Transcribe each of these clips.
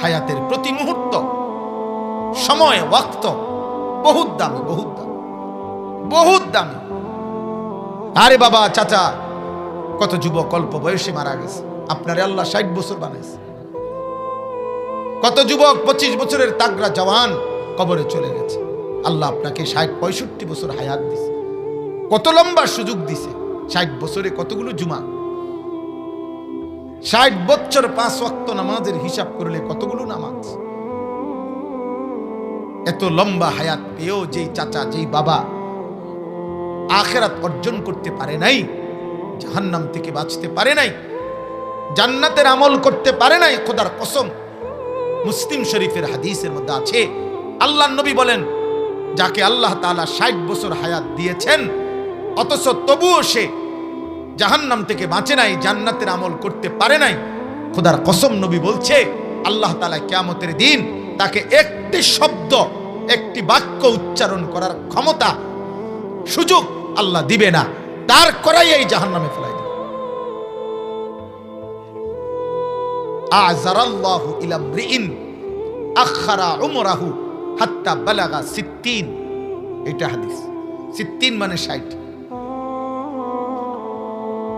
হায়াতের প্রতি মুহূর্ত, সময়, ওয়াক্ত বহুত দামি, বহুত দামি, বহুত দামি। আরে বাবা, চাচা, কত যুবক অল্প বয়সে মারা গেছে। আপনারে আল্লাহ 60 বছর বানাইছে। কত যুবক 25 বছরের তাগড়া জওয়ান কবরে চলে গেছে। আল্লাহ আপনাকে 60-65 বছর হায়াত দিছে, কত লম্বা সুযোগ দিছে। 60 বছরে কতগুলো জুমা, 60 বছর 5 ওয়াক্ত নামাজের হিসাব করলে কতগুলো নামাজ। এত লম্বা হায়াত পেয়েও যেই চাচা, যেই বাবা আখিরাত অর্জন করতে পারে নাই, জাহান্নাম থেকে বাঁচতে পারে নাই, জান্নাতের আমল করতে পারে নাই, খোদার কসম, মুসলিম শরীফের হাদিসের মধ্যে আছে, আল্লাহর নবী বলেন, যাকে আল্লাহ তাআলা 60 বছর হায়াত দিয়েছেন অথচ তবুও সে জাহান্নাম থেকে বাঁচে নাই, জান্নাতের আমল করতে পারে নাই, খোদার কসম নবী বলছে আল্লাহ তাআলা কিয়ামতের দিন তাকে একটি শব্দ, একটি বাক্য উচ্চারণ করার ক্ষমতা, সুযোগ আল্লাহ দিবে না, তার করাই এই জাহান্নামে ফেলাই দিবে। আযারাল্লাহু ইলা মরিইন আখারা উমরাহু হাত্তা বালাগা 60। এটা হাদিস। 60 মানে 60।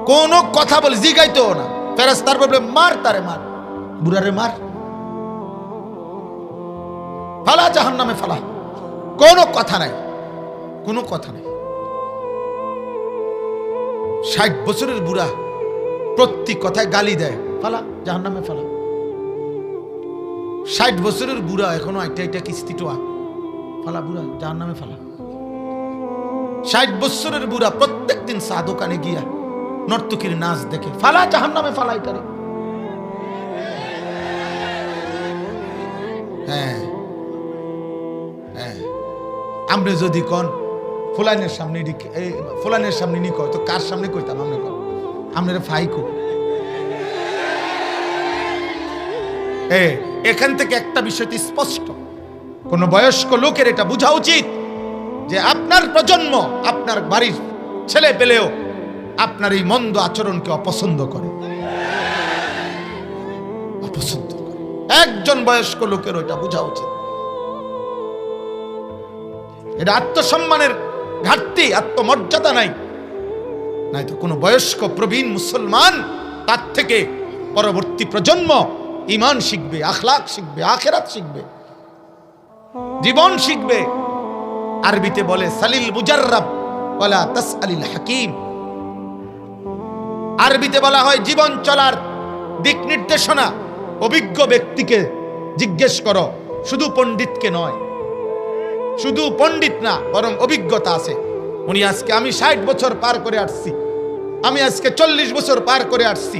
কোন কথা বলে জিগাইতো না, ফেরেশতার বলে মার, তারে মার, বুড়ারে মার, ফালা জাহান্নামে ফালা। কোনো কথা নাই, কোনো কথা নাই। 60 বছরের বুড়া প্রতি কথায় গালি দেয়, ফালা জাহান্নামে ফালা। 60 বছরের বুড়া এখনো একটা কিস্তি টোয়া, ফালা বুড়া জাহান্নামে ফালা। 60 বছরের বুড়া প্রত্যেকদিন চা দোকানে গিয়া নর্তকীর নাচ দেখে, ফালা জাহান্নামে ফালা এটারে। হ্যাঁ হ্যাঁ, আমরা যদি কোন ফুলানের সামনে, ফুলানের সামনে নি কয় তো কার সামনে কইতাম? আমরা কোন আমরা ফাইকো। এখান থেকে একটা বিষয় স্পষ্ট, কোন বয়স্ক লোকের এটা বোঝা উচিত যে আপনার প্রজন্ম, আপনার বাড়ির ছেলে পেলেও আপনার এই মন্দ আচরণকে অপছন্দ করে, অপছন্দ করে। একজন বয়স্ক লোকের ওইটা বোঝা উচিত। এটা আত্মসম্মানের ঘাটতি, আত্মমর্যাদা নাই। নাই তো কোনো বয়স্ক প্রবীণ মুসলমান তার থেকে পরবর্তী প্রজন্ম ঈমান শিখবে, আখলাক শিখবে, আখিরাত শিখবে, জীবন শিখবে। আরবিতে বলে সালিল মুজাররাব ওয়ালা তাসআলিল হাকিম। আরবিতে বলা হয় জীবন চলার দিক নির্দেশনা অভিজ্ঞ ব্যক্তিকে জিজ্ঞেস করো, শুধু পণ্ডিতকে নয়। শুধু পণ্ডিত না, বরং অভিজ্ঞতা আছে। উনি আজকে, আমি 60 বছর পার করে আসছি, আমি আজকে 40 বছর পার করে আসছি,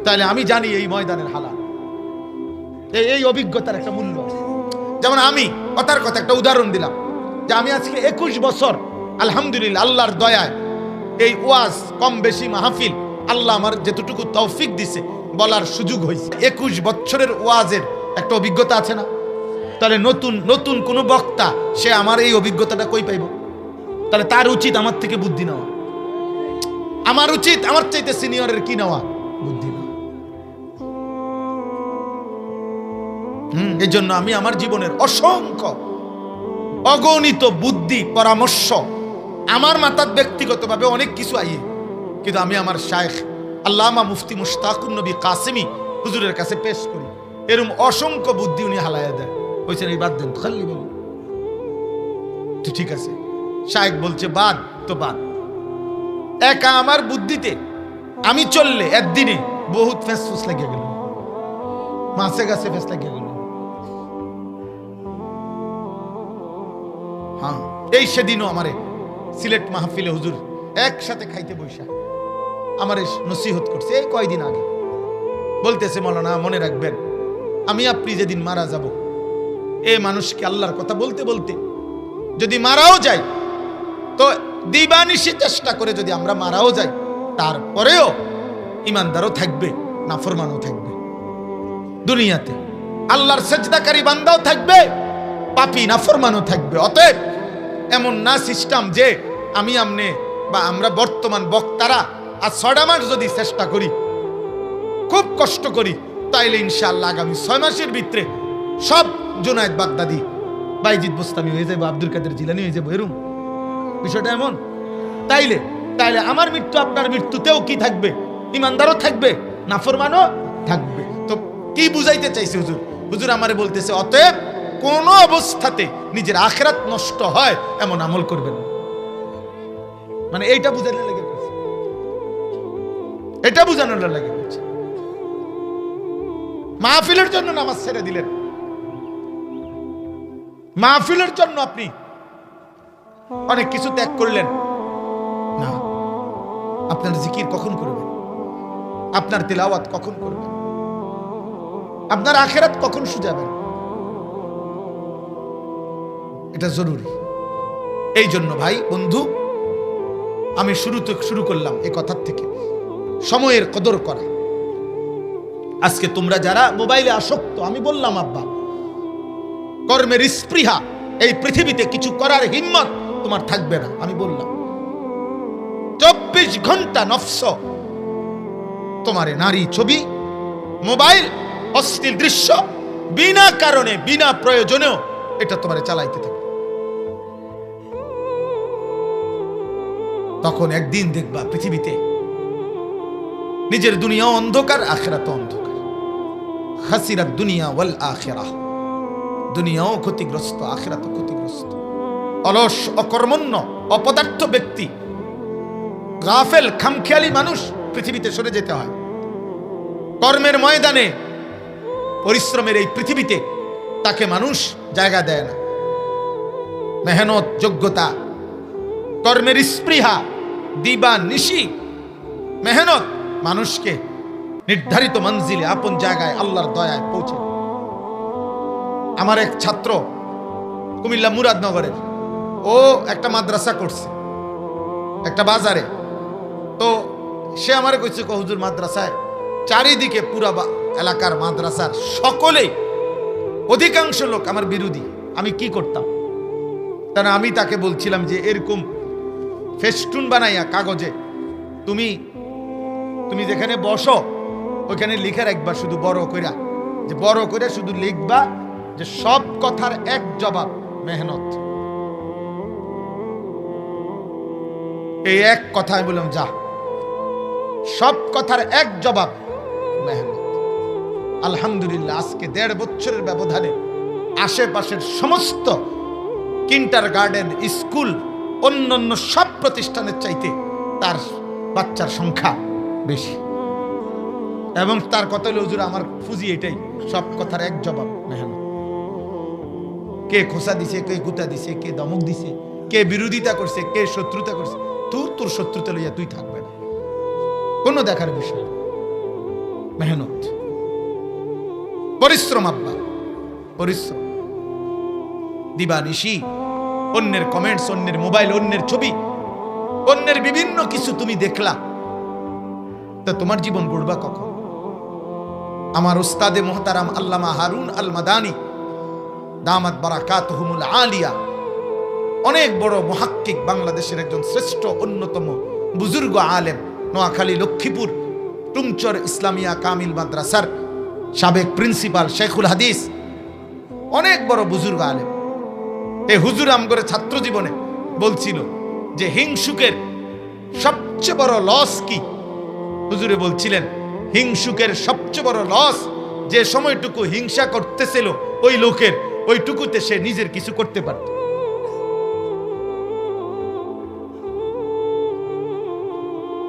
তাহলে আমি জানি এই ময়দানের হালাত। এই অভিজ্ঞতার একটা মূল্য আছে। যেমন আমি কথার কথা একটা উদাহরণ দিলাম যে আমি আজকে 21 বছর আলহামদুলিল্লাহ আল্লাহর দয়ায় এই ওয়াজ কম বেশি মাহফিল আল্লাহ আমার যেতটুকু তৌফিক দিছে বলার সুযোগ হয়েছে। 21 বছরের ওয়াজের একটা অভিজ্ঞতা আছে না? তাহলে নতুন নতুন কোন বক্তা সে আমার এই অভিজ্ঞতাটা কই পাইব? তাহলে তার উচিত আমার থেকে বুদ্ধি নেওয়া, আমার উচিত আমার চাইতে সিনিয়রের কি নেওয়া, বুদ্ধি নেওয়া। এই জন্য আমি আমার জীবনের অসংখ্য অগণিত বুদ্ধি পরামর্শ আমার মাথার ব্যক্তিগতভাবে অনেক কিছু আইয়ে, কিন্তু আমি আমার শায়েখ আল্লামা মুফতি মুশতাকুন নবী কাসেমি হুজুরের কাছে পেশ করি। এরকম অসংখ্য বুদ্ধি উনি হালায়া দেয়, বলছেন এই বাদ দেন, খালি বলুন তো ঠিক আছে। শায়েখ বলছে বাদ তো বাদ। একা আমার বুদ্ধিতে আমি চললে একদিনে বহুত ফেস ফুস লাগিয়ে গেল, মাছে গাছে ফেস লাগিয়ে গেল। হ্যাঁ, এই সেদিনও আমারে সিলেট মাহফিলে হুজুর একসাথে খাইতে বৈশা আমারে নসিহত করছে। এই কয়দিন আগে বলতেছে, মাওলানা মনে রাখবেন, আমি আপনি যেদিন মারা যাব, এই মানুষকে আল্লাহর কথা বলতে বলতে যদি মারাও যাই, তো দিবানিশি চেষ্টা করে যদি আমরা মারাও যাই, তারপরেও ইমানদারও থাকবে, নাফরমানও থাকবে। দুনিয়াতে আল্লাহর সেজদাকারী বান্দাও থাকবে, পাপী নাফরমানও থাকবে। অতএব এমন না সিস্টেম যে আমি আমনে বা আমরা বর্তমান বক্তারা আর 6 মাস যদি চেষ্টা করি, খুব কষ্ট করি, তাইলে ইনশাআল্লাহ আগামী 6 মাসের ভিতরে সব জুনায়েদ বাগদাদি বাইজিদ বোস্তামি হয়ে যাবো, আব্দুল কাদের জিলানী হয়ে যাবো, এরকম বিষয়টা এমন। তাইলে তাইলে আমার মৃত্যু আপনার মৃত্যুতেও কি থাকবে? ইমানদারও থাকবে, নাফরমানও থাকবে। তো কি বুঝাইতে চাইছে হুজুর? হুজুর আমারে বলতেছে অতএব কোন অবস্থাতে নিজের আখিরাত নষ্ট হয় এমন আমল করবেন না। মানে এইটা বুঝানোর লাগে বলছে, এটা বুঝানোর লাগে বলছে। মাহফিলের জন্য নামাজ ছেড়ে দিলেন, মাহফিলের জন্য আপনি অনেক কিছু ত্যাগ করলেন না। আপনার জিকির কখন করবেন? আপনার তিলাওয়াত কখন করবেন? আপনার আখিরাত কখন সুজাবেন? এটা জরুরি। এই জন্য ভাই বন্ধু, আমি শুরু করলাম এই কথার থেকে, সময়ের কদর করা। আজকে তোমরা যারা মোবাইলে আসক্ত, আমি বললাম আব্বা, কর্মের স্পৃহা, এই পৃথিবীতে কিছু করার হিম্মত তোমার থাকবে না। আমি বললাম 24 ঘন্টা নফস তোমারে নারী ছবি, মোবাইল, অশ্লীল দৃশ্য, বিনা কারণে বিনা প্রয়োজনেও এটা তোমারে চালাইতে থাকে। তখন একদিন দেখবা পৃথিবীতে নিজের দুনিয়া অন্ধকার, আখিরাত অন্ধকার। খাসিরাত দুনিয়া ওয়াল আখিরাহ, দুনিয়াও ক্ষতিগ্রস্ত, আখিরাতও ক্ষতিগ্রস্ত। অলস, অকর্মণ্য, অপদার্থ ব্যক্তি, গাফেল, খামখেয়ালি মানুষ পৃথিবীতে সরে যেতে হয়। কর্মের ময়দানে, পরিশ্রমের এই পৃথিবীতে তাকে মানুষ জায়গা দেয় না। মেহনত, যোগ্যতা, কর্মের স্পৃহা, দিবা নিশি মেহনত মানুষকে নির্ধারিত মঞ্জিলে, আপন জায়গায় আল্লাহর দয়ায় পৌঁছে। আমার এক ছাত্র কুমিল্লা মুরাদনগরের, ও একটা মাদ্রাসা করছে একটা বাজারে। তো সে আমার কইছে, হুজুর মাদ্রাসায় চারিদিকে পুরা এলাকার মাদ্রাসার সকলেই, অধিকাংশ লোক আমার বিরোধী। আমি কি করতাম? কারণ আমি তাকে বলছিলাম যে এরকম ফেস্টুন বানাইয়া কাগজে তুমি তুমি যেখানে বসো ওইখানে লিখে রাখবা, শুধু বড় কইরা, যে বড় করে শুধু লিখবা যে সব কথার এক জবাব মেহনত। এই এক কথায় বললাম, যা, সব কথার এক জবাব মেহনত। আলহামদুলিল্লাহ, আজকে 1.5 বছরের ব্যবধানে আশেপাশের সমস্ত কিন্ডার গার্ডেন, স্কুল, অন্যান্য সব প্রতিষ্ঠানের চাইতে তার বাচ্চার সংখ্যা বেশি। এবং তার কথা হলো, হুজুর আমার ফুজি এটাই, সব কথার এক জবাব মেহনত। কে খোসা দিছে, কে গুতা দিছে, কে দমক দিছে, কে বিরোধিতা করছে, কে শত্রুতা করছে, তোর শত্রুতা লইয়া তুই থাকবে না, কোনো দেখার বিষয়। মেহনত, পরিশ্রম, আব্বা পরিশ্রম, দিবানিশি, অন্যের কমেন্টস, অন্যের মোবাইল, অন্যের ছবি, অন্যের বিভিন্ন কিছু তুমি দেখলা, তা তোমার জীবন গড়বা কখন? আমার উস্তাদে মুহতারাম আল্লামা হারুন আল মাদানী দামাত বারাকাতুহুমুল আলিয়া, অনেক বড় মুহাক্কিক, বাংলাদেশের একজন শ্রেষ্ঠ অন্যতম বুজুর্গ আলেম, নোয়াখালী লক্ষ্মীপুর টুমচর ইসলামিয়া কামিল মাদ্রাসার সাবেক প্রিন্সিপাল, শেখুল হাদিস, অনেক বড় বুজুর্গ আলেম। এই হুজুর আমগরে ছাত্র জীবনে বলছিল যে হিংসুকের সবচেয়ে বড় লস কি? হুজুরে বলছিলেন, হিংসুকের সবচেয়ে বড় লস, যে সময়টুকু হিংসা করতেছিল ওই লোকের, ওইটুকুতে সে নিজের কিছু করতে পারত।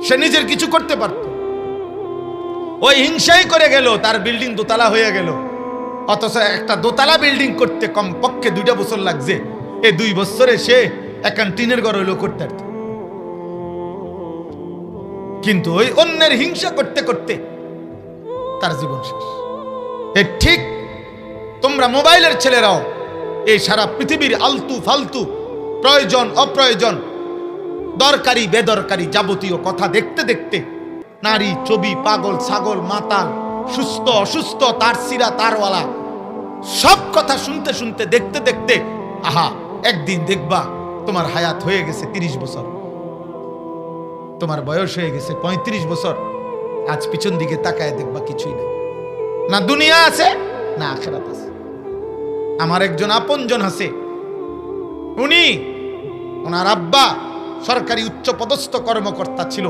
সে নিজের কিছু করতে পারত। ওই হিংসাই করে গেল, তার বিল্ডিং দোতলা হয়ে গেল। অথচ একটা দোতলা বিল্ডিং করতে কমপক্ষে 2 বছর লাগছে, এই 2 বছরে সে এখন টিনের ঘর হইলো করতে পারত। কিন্তু ওই অন্যের হিংসা করতে করতে তার জীবন শেষ। ঠিক তোমরা মোবাইলের ছেলেরাও এই সারা পৃথিবীর আলতু ফালতু, প্রয়োজন অপ্রয়োজন, দরকারি বেদরকারি যাবতীয় কথা দেখতে দেখতে, নারী, ছবি, পাগল, ছাগল, মাতাল, সুস্থ অসুস্থ, তার সিরা তারওয়ালা, সব কথা শুনতে শুনতে, দেখতে দেখতে, আহা, একদিন দেখবা তোমার হায়াত হয়ে গেছে 30 বছর, তোমার বয়স হয়ে গেছে 35 বছর। আজ পিছন দিকে তাকায় দেখবা কিছুই নেই, না দুনিয়া আছে না আখিরাত আছে। আমার একজন আপনজন আছে, উনি ওনার আব্বা সরকারি উচ্চ পদস্থ কর্মকর্তা ছিল।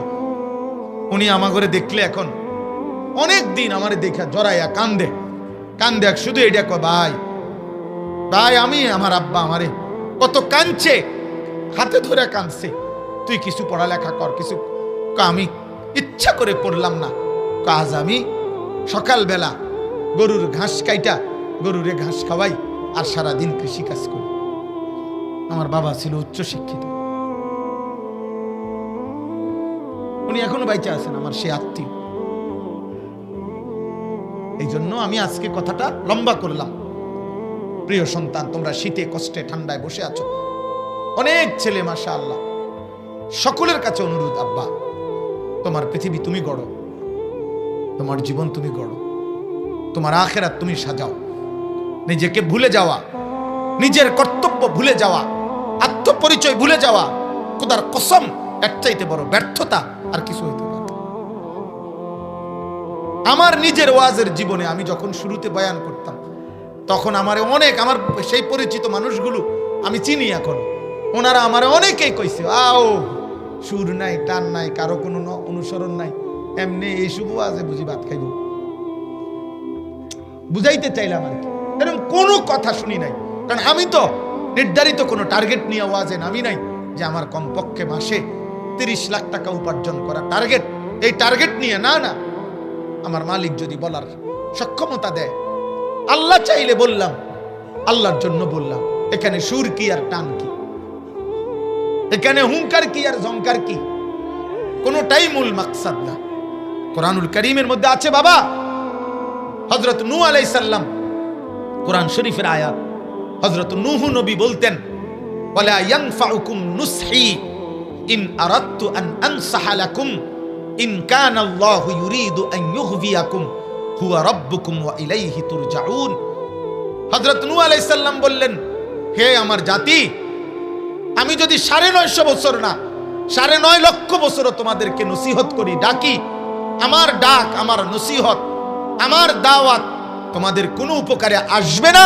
উনি আমাগরে দেখলে এখন অনেক দিন আমার দেখা জড়াইয়া কান্দে কান্দে, শুধু এটা কয়, ভাই ভাই আমি আমার আব্বা আমারে কত কাঁদছে, হাতে ধরে কাঁদছে, তুই কিছু পড়ালেখা কর কিছু। আমি ইচ্ছা করে পড়লাম না, কাজ আমি সকালবেলা গরুর ঘাস কাইটা গরুরে ঘাস খাওয়াই আর সারাদিন কৃষি কাজ করি। আমার বাবা ছিল উচ্চ শিক্ষিত, উনি এখনো বাইচা আছেন, আমার সে আত্মীয়। এই জন্য আমি আজকে কথাটা লম্বা করলাম। প্রিয় সন্তান, তোমরা শীতে কষ্টে ঠান্ডায় বসে আছো, অনেক ছেলে মাশাআল্লাহ, সকলের কাছে অনুরোধ, আব্বা তোমার পৃথিবী তুমি গড়ো, তোমার জীবন তুমি গড়ো, তোমার আখিরাত তুমি সাজাও। নিজেকে ভুলে যাওয়া, নিজের কর্তব্য ভুলে যাওয়া, আত্মপরিচয় ভুলে যাওয়া, খোদার কসম এর চাইতে বড় ব্যর্থতা আর কিছু হইতে পারে। আমার নিজের ওয়াজের জীবনে আমি যখন শুরুতে বয়ান করতাম, তখন আমার সেই পরিচিত মানুষগুলো আমি চিনি এখন, ওনারা আমার অনেকেই কইছে, আও সুর নাই, টান নাই, কারো কোনো অনুসরণ নাই, এমনি এই শুভ ওয়াজে বুঝি ভাত খাইব। বুঝাইতে চাইলাম আর কি, এরকম কোনো কথা শুনি নাই। কারণ আমি তো নির্ধারিত কোনো টার্গেট নিয়ে ওয়াজে নামি নাই যে আমার কমপক্ষে মাসে 30 লাখ টাকা উপার্জন করা টার্গেট, এই টার্গেট নিয়ে না। না, আমার মালিক যদি বলার সক্ষমতা দেয়, আল্লাহ চাইলে বললাম, আল্লাহর জন্য বললাম। এখানে সুর কি আর টান কি, এখানে হুঙ্কার কি আর ঝংকার কি, কোনোটাই মূল মাকসাদ না। কোরআনুল কারীমের মধ্যে আছে বাবা, হযরত নূহ আলাইহিস সালাম, কোরআন শরীফের আয়াত, হযরত নূহ নবী বলতেন, ওয়ালা ইয়ানফাউকুম নুসহি ইন আরাদতু আন আনসাহা লাকুম ইন কানা আল্লাহু ইউরিদু আন ইউগভিয়াকুম হুয়া রাব্বুকুম ওয়া ইলাইহি তুরজাউন। হযরত নূহ আলাইহিস সালাম বললেন, হে আমার জাতি, আমি যদি 950 বছর না 9.5 লক্ষ বছরও তোমাদেরকে নসিহত করি, ডাকি, আমার ডাক, আমার নসিহত, আমার দাওয়াত তোমাদের কোনো উপকারে আসবে না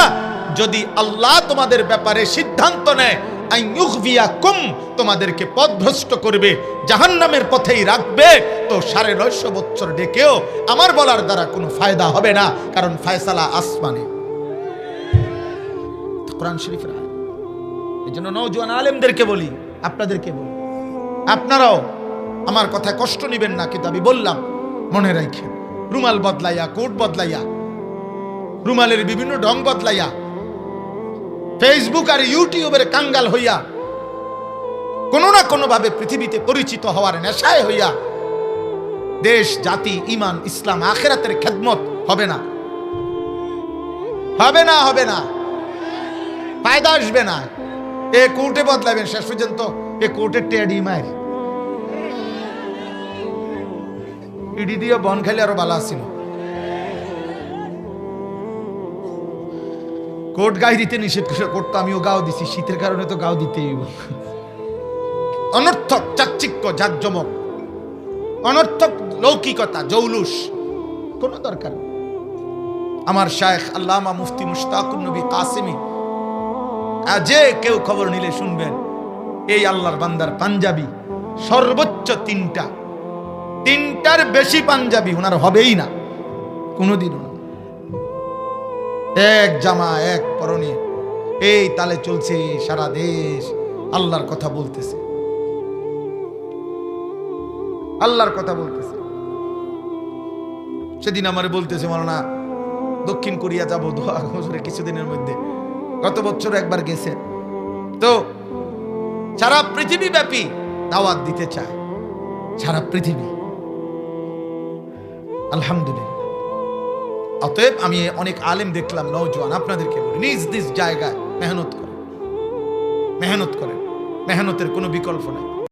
যদি আল্লাহ তোমাদের ব্যাপারে সিদ্ধান্ত নেয় আইয়ুগভিয়াকুম, তোমাদেরকে পথভ্রষ্ট করবে, জাহান্নামের পথেই রাখবে, তো 950 বছর ডেকেও আমার বলার দ্বারা কোনো ফায়দা হবে না, কারণ ফয়সালা আসমানে। কোরআন শরীফের আয়াত। এই জন্য নওজোয়ান আলেমদেরকে বলি, আপনাদেরকে বলি, আপনারাও আমার কথায় কষ্ট নেবেন না, কিন্তু আমি বললাম মনে রাখেন, রুমাল বদলাইয়া, কোট বদলাইয়া, রুমালের বিভিন্ন ঢং বদলাইয়া, ফেসবুক আর ইউটিউবের কাঙ্গাল হইয়া, কোনো না কোনো ভাবে পৃথিবীতে পরিচিত হওয়ার নেশায় হইয়া দেশ, জাতি, ঈমান, ইসলাম, আখিরাতের খেদমত হবে না, হবে না, হবে না, ফায়দা আসবে না। এ কোর্টে বদলাবেন, শেষ পর্যন্ত এ কোর্টের টেডি মায়ের ইডি দিয়ে বন খেলে আরো ভালো ছিল। কোর্ট গায়ে দিতে নিষেধ করতো, আমিও গাও দিছি, শীতের কারণে তো গাও দিতেই। অনর্থক চাকচিক্য, জাকজমক, অনর্থক লৌকিকতা, জৌলুস কোনো দরকার। আমার শায়েখ আল্লামা মুফতি মুশতাকুর নবী কাসেমি, যে কেউ খবর নিলে শুনবেন, এই আল্লাহর বান্দার পাঞ্জাবি সর্বোচ্চ 3টার বেশি পাঞ্জাবি ওনার হবেই না কোনোদিনও না। এক জামা এক পরনে, এই তালে চলছে সারা দেশ, আল্লাহর কথা বলতেছে, আল্লাহর কথা বলতেছে। সেদিন আমারে বলতেছে, মাওলানা দক্ষিণ কোরিয়া যাবো কিছুদিনের মধ্যে, গত বছর একবার গেছে, তো সারা পৃথিবী ব্যাপী দাওয়াত দিতে চায়, সারা পৃথিবী। আলহামদুলিল্লাহ। অতএব আমি অনেক আলেম দেখলাম, নওজোয়ান, আপনাদেরকে বলি, নিজ নিজ জায়গায় মেহনত করেন, মেহনত করেন, মেহনতের কোনো বিকল্প নাই।